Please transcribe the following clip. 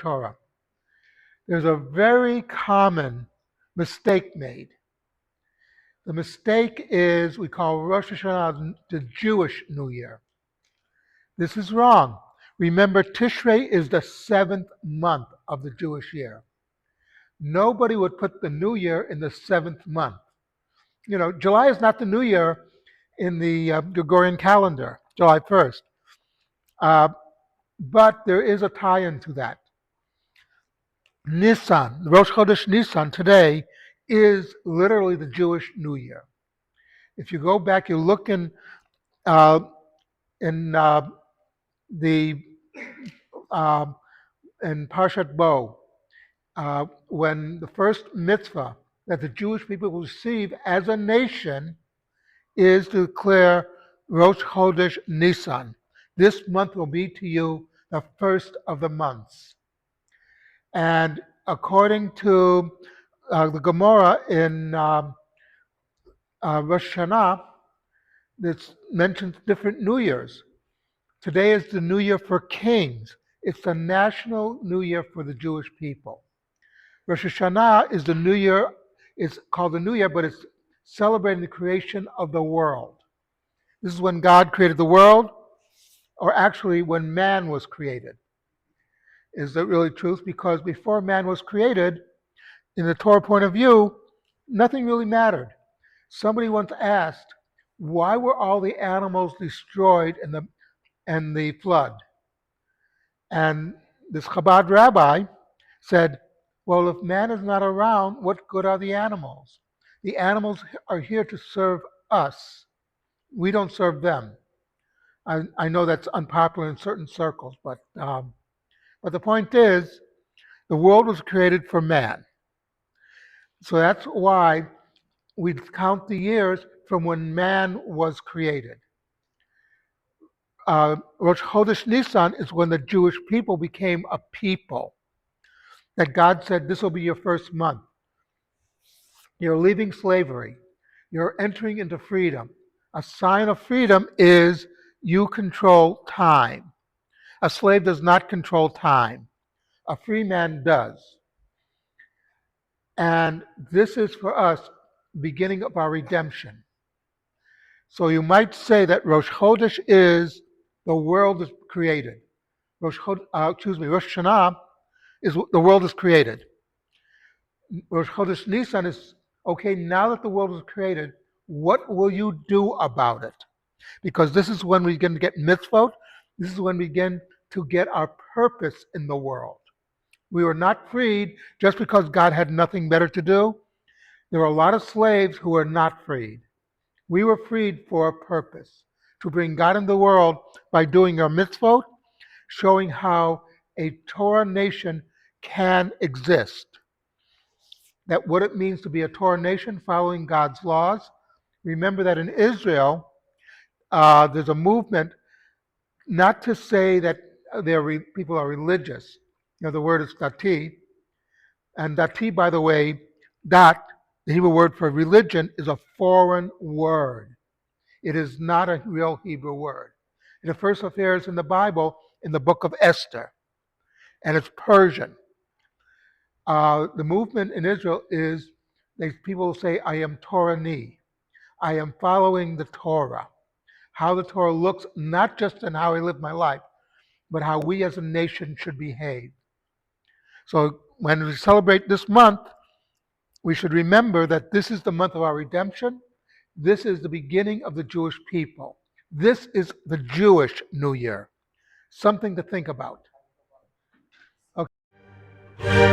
Torah. There's a very common mistake made. The mistake is we call Rosh Hashanah the Jewish New Year. This is wrong. Remember, Tishrei is the 7th month of the Jewish year. Nobody would put the New Year in the 7th month. July is not the New Year in the Gregorian calendar, July 1st. But there is a tie-in to that. Nisan, Rosh Chodesh Nisan today is literally the Jewish New Year. If you go back, you look uh, in the uh, in Parshat Bo, when the first mitzvah that the Jewish people will receive as a nation is to declare Rosh Chodesh Nisan. This month will be to you the first of the months. And according to the Gemara in Rosh Hashanah, this mentions different New Years. Today is the New Year for kings. It's the national New Year for the Jewish people. Rosh Hashanah is the New Year. It's called the New Year, but it's celebrating the creation of the world. This is when God created the world, or actually when man was created. Is that really truth? Because before man was created, in the Torah point of view, nothing really mattered. Somebody once asked, why were all the animals destroyed in the flood? And this Chabad rabbi said, well, if man is not around, what good are the animals? The animals are here to serve us. We don't serve them. I know that's unpopular in certain circles, but the point is, the world was created for man. So that's why we count the years from when man was created. Rosh Chodesh Nisan is when the Jewish people became a people. That God said, this will be your first month. You're leaving slavery. You're entering into freedom. A sign of freedom is you control time. A slave does not control time. A free man does. And this is for us the beginning of our redemption. So you might say that Rosh Chodesh is the world is created. Rosh Hashanah is the world is created. Rosh Chodesh Nisan is, okay, now that the world is created, what will you do about it? Because this is when we begin to get mitzvot. This is when we begin to get our purpose in the world. We were not freed just because God had nothing better to do. There were a lot of slaves who were not freed. We were freed for a purpose, to bring God in the world by doing our mitzvot, showing how a Torah nation can exist. That what it means to be a Torah nation following God's laws. Remember that in Israel, there's a movement not to say that people are religious. The word is dati. And dati, by the way, dat, the Hebrew word for religion, is a foreign word. It is not a real Hebrew word. It first appears in the Bible in the book of Esther, and it's Persian. The movement in Israel is, people say, I am Torah-ni. I am following the Torah. How the Torah looks, not just in how I live my life, but how we as a nation should behave. So when we celebrate this month, we should remember that this is the month of our redemption. This is the beginning of the Jewish people. This is the Jewish New Year. Something to think about. Okay.